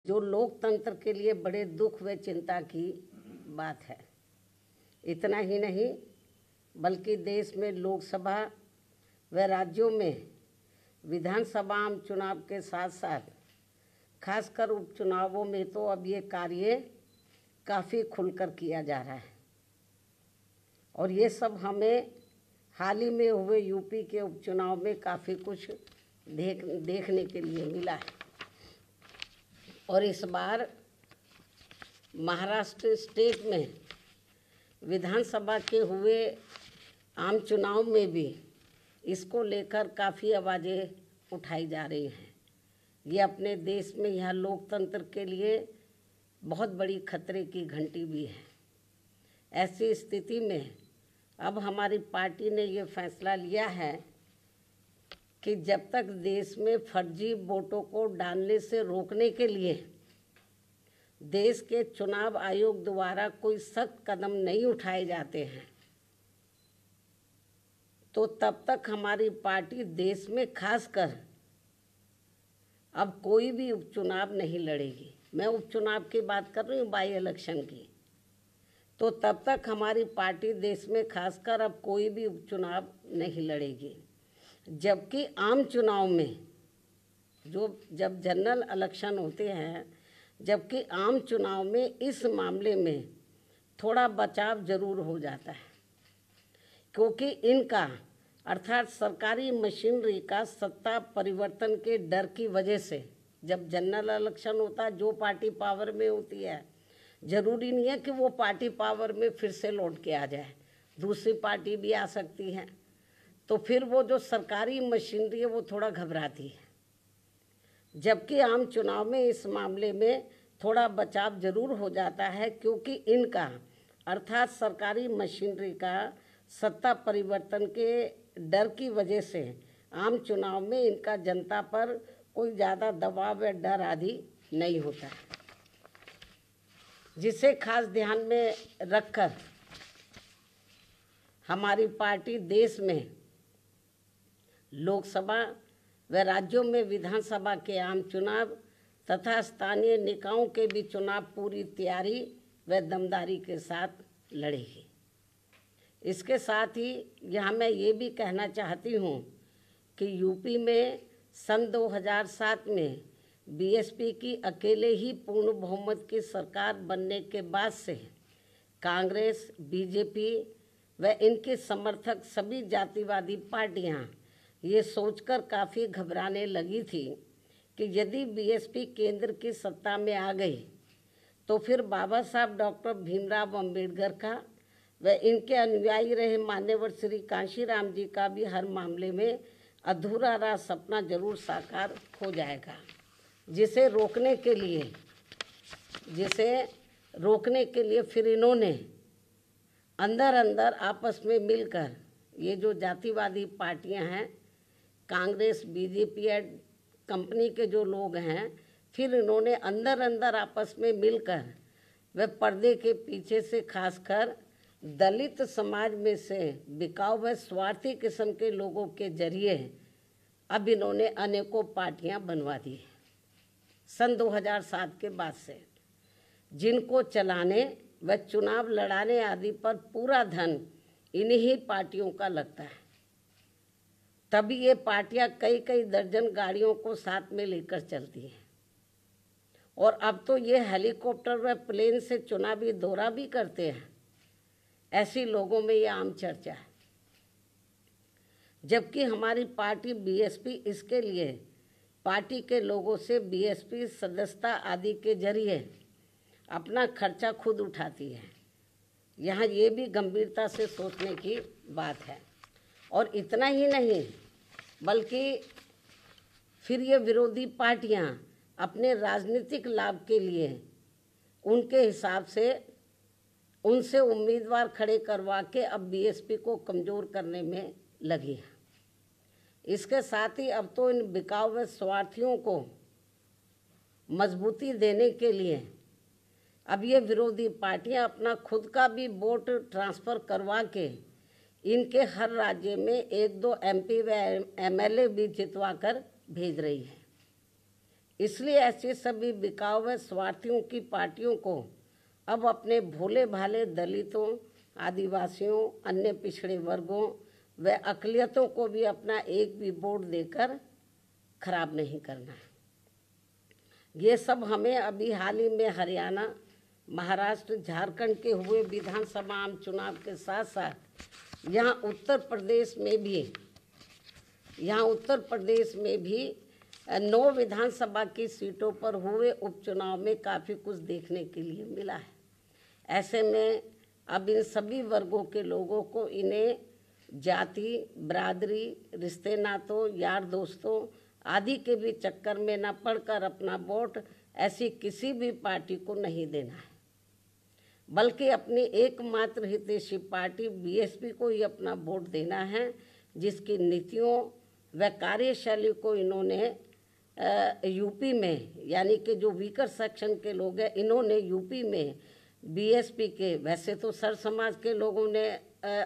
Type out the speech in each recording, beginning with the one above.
जो लोकतंत्र के लिए बड़े दुख व चिंता की बात है। इतना ही नहीं बल्कि देश में लोकसभा व राज्यों में विधानसभा आम चुनाव के साथ साथ खासकर उपचुनावों में तो अब ये कार्य काफ़ी खुलकर किया जा रहा है और ये सब हमें हाल ही में हुए यूपी के उपचुनाव में काफ़ी कुछ देखने के लिए मिला है। और इस बार महाराष्ट्र स्टेट में विधानसभा के हुए आम चुनाव में भी इसको लेकर काफ़ी आवाज़ें उठाई जा रही हैं। ये अपने देश में यह लोकतंत्र के लिए बहुत बड़ी खतरे की घंटी भी है। ऐसी स्थिति में अब हमारी पार्टी ने ये फैसला लिया है कि जब तक देश में फर्जी वोटों को डालने से रोकने के लिए देश के चुनाव आयोग द्वारा कोई सख्त कदम नहीं उठाए जाते हैं तो तब तक हमारी पार्टी देश में खासकर अब कोई भी उपचुनाव नहीं लड़ेगी। मैं उपचुनाव की बात कर रही हूँ, बाई इलेक्शन की। तो तब तक हमारी पार्टी देश में खासकर अब कोई भी उपचुनाव नहीं लड़ेगी। जबकि आम चुनाव में जब जनरल इलेक्शन होते हैं, जबकि आम चुनाव में इस मामले में थोड़ा बचाव जरूर हो जाता है, क्योंकि इनका अर्थात सरकारी मशीनरी का सत्ता परिवर्तन के डर की वजह से जब जनरल इलेक्शन होता है, जो पार्टी पावर में होती है ज़रूरी नहीं है कि वो पार्टी पावर में फिर से लौट के आ जाए, दूसरी पार्टी भी आ सकती है। तो फिर वो जो सरकारी मशीनरी है वो थोड़ा घबराती है। जबकि आम चुनाव में इस मामले में थोड़ा बचाव जरूर हो जाता है, क्योंकि इनका अर्थात सरकारी मशीनरी का सत्ता परिवर्तन के डर की वजह से आम चुनाव में इनका जनता पर कोई ज़्यादा दबाव या डर आदि नहीं होता है, जिसे खास ध्यान में रखकर हमारी पार्टी देश में लोकसभा व राज्यों में विधानसभा के आम चुनाव तथा स्थानीय निकायों के भी चुनाव पूरी तैयारी व दमदारी के साथ लड़ेगी। इसके साथ ही यहाँ मैं ये भी कहना चाहती हूँ कि यूपी में सन 2007 में बीएसपी की अकेले ही पूर्ण बहुमत की सरकार बनने के बाद से कांग्रेस, बीजेपी व इनके समर्थक सभी जातिवादी पार्टियां ये सोचकर काफ़ी घबराने लगी थी कि यदि बीएसपी केंद्र की सत्ता में आ गई तो फिर बाबा साहब डॉक्टर भीमराव अंबेडकर का व इनके अनुयायी रहे मान्यवर श्री कांशीराम जी का भी हर मामले में अधूरा रहा सपना जरूर साकार हो जाएगा, जिसे रोकने के लिए फिर इन्होंने अंदर अंदर आपस में मिलकर ये जो जातिवादी पार्टियां हैं, कांग्रेस, बीजेपी या कंपनी के जो लोग हैं, फिर इन्होंने अंदर अंदर आपस में मिलकर व पर्दे के पीछे से खासकर दलित समाज में से बिकाऊ व स्वार्थी किस्म के लोगों के जरिए अब इन्होंने अनेकों पार्टियां बनवा दी सन 2007 के बाद से, जिनको चलाने व चुनाव लड़ाने आदि पर पूरा धन इन्हीं पार्टियों का लगता है। तभी ये पार्टियां कई कई दर्जन गाड़ियों को साथ में लेकर चलती हैं और अब तो ये हेलीकॉप्टर व प्लेन से चुनावी दौरा भी करते हैं। ऐसी लोगों में ये आम चर्चा है। जबकि हमारी पार्टी बीएसपी इसके लिए पार्टी के लोगों से बीएसपी सदस्यता आदि के जरिए अपना खर्चा खुद उठाती है। यहाँ ये भी गंभीरता से सोचने की बात है। और इतना ही नहीं बल्कि फिर ये विरोधी पार्टियाँ अपने राजनीतिक लाभ के लिए उनके हिसाब से उनसे उम्मीदवार खड़े करवा के अब बीएसपी को कमज़ोर करने में लगी है। इसके साथ ही अब तो इन बिकाऊ व स्वार्थियों को मजबूती देने के लिए अब ये विरोधी पार्टियां अपना खुद का भी वोट ट्रांसफ़र करवा के इनके हर राज्य में 1-2 एमपी व एमएलए भी जितवा कर भेज रही है। इसलिए ऐसे सभी बिकाऊ व स्वार्थियों की पार्टियों को अब अपने भोले भाले दलितों, आदिवासियों, अन्य पिछड़े वर्गों व अक़लियतों को भी अपना एक भी वोट देकर खराब नहीं करना है। ये सब हमें अभी हाल ही में हरियाणा, महाराष्ट्र, झारखंड के हुए विधानसभा आम चुनाव के साथ साथ यहाँ उत्तर प्रदेश में भी 9 विधानसभा की सीटों पर हुए उपचुनाव में काफ़ी कुछ देखने के लिए मिला है। ऐसे में अब इन सभी वर्गों के लोगों को इन्हें जाति, बरादरी, रिश्ते नातों, यार दोस्तों आदि के भी चक्कर में न पड़कर अपना वोट ऐसी किसी भी पार्टी को नहीं देना है, बल्कि अपनी एकमात्र हितैषी पार्टी बीएसपी को ही अपना वोट देना है, जिसकी नीतियों व कार्यशैली को इन्होंने यूपी में, यानी कि जो वीकर सेक्शन के लोग हैं, इन्होंने यूपी में बीएसपी के, वैसे तो सर समाज के लोगों ने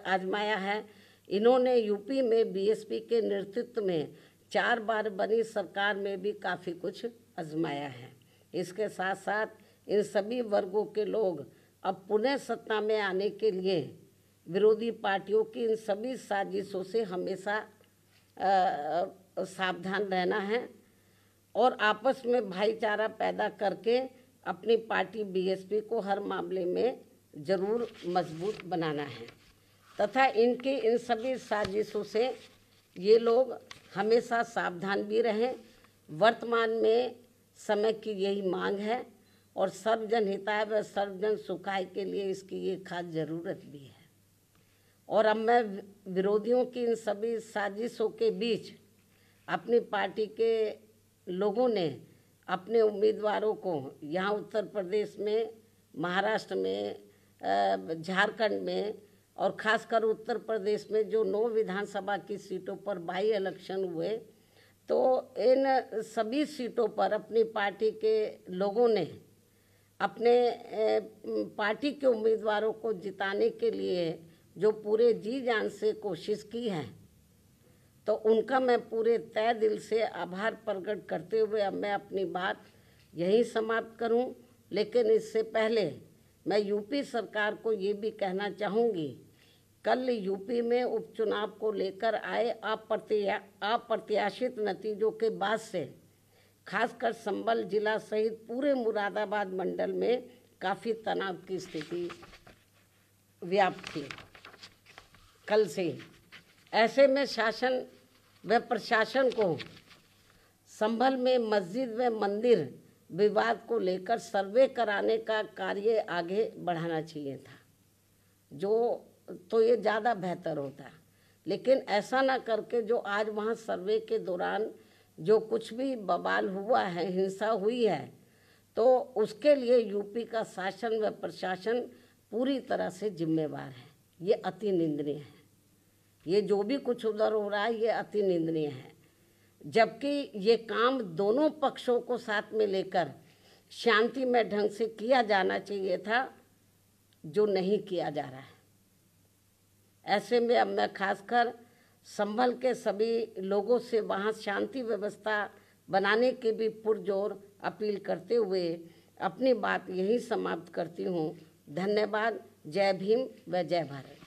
आजमाया है, इन्होंने यूपी में बीएसपी के नेतृत्व में 4 बार बनी सरकार में भी काफ़ी कुछ आजमाया है। इसके साथ साथ इन सभी वर्गों के लोग अब पुनः सत्ता में आने के लिए विरोधी पार्टियों की इन सभी साजिशों से हमेशा सावधान रहना है और आपस में भाईचारा पैदा करके अपनी पार्टी बीएसपी को हर मामले में ज़रूर मजबूत बनाना है तथा इनकी इन सभी साजिशों से ये लोग हमेशा सावधान भी रहें। वर्तमान में समय की यही मांग है और सर्वजन हिताय व सर्वजन सुखाय के लिए इसकी ये खास ज़रूरत भी है। और अब मैं विरोधियों की इन सभी साजिशों के बीच अपनी पार्टी के लोगों ने अपने उम्मीदवारों को यहाँ उत्तर प्रदेश में, महाराष्ट्र में, झारखंड में और ख़ासकर उत्तर प्रदेश में जो 9 विधानसभा की सीटों पर बाई इलेक्शन हुए, तो इन सभी सीटों पर अपनी पार्टी के लोगों ने अपने पार्टी के उम्मीदवारों को जिताने के लिए जो पूरे जी जान से कोशिश की है, तो उनका मैं पूरे तय दिल से आभार प्रकट करते हुए अब मैं अपनी बात यहीं समाप्त करूं। लेकिन इससे पहले मैं यूपी सरकार को ये भी कहना चाहूँगी, कल यूपी में उपचुनाव को लेकर आए अप्रत्याशित नतीजों के बाद से खासकर संभल जिला सहित पूरे मुरादाबाद मंडल में काफ़ी तनाव की स्थिति व्याप्त थी कल से। ऐसे में शासन व प्रशासन को संभल में मस्जिद व मंदिर विवाद को लेकर सर्वे कराने का कार्य आगे बढ़ाना चाहिए था, जो तो ये ज़्यादा बेहतर होता। लेकिन ऐसा ना करके जो आज वहाँ सर्वे के दौरान जो कुछ भी बवाल हुआ है, हिंसा हुई है, तो उसके लिए यूपी का शासन व प्रशासन पूरी तरह से जिम्मेवार है। ये अति निंदनीय है। ये जो भी कुछ उधर हो रहा है ये अति निंदनीय है, जबकि ये काम दोनों पक्षों को साथ में लेकर शांतिमय ढंग से किया जाना चाहिए था, जो नहीं किया जा रहा है। ऐसे में अब मैं खासकर संभल के सभी लोगों से वहाँ शांति व्यवस्था बनाने की भी पुरजोर अपील करते हुए अपनी बात यहीं समाप्त करती हूँ। धन्यवाद। जय भीम व जय भारत।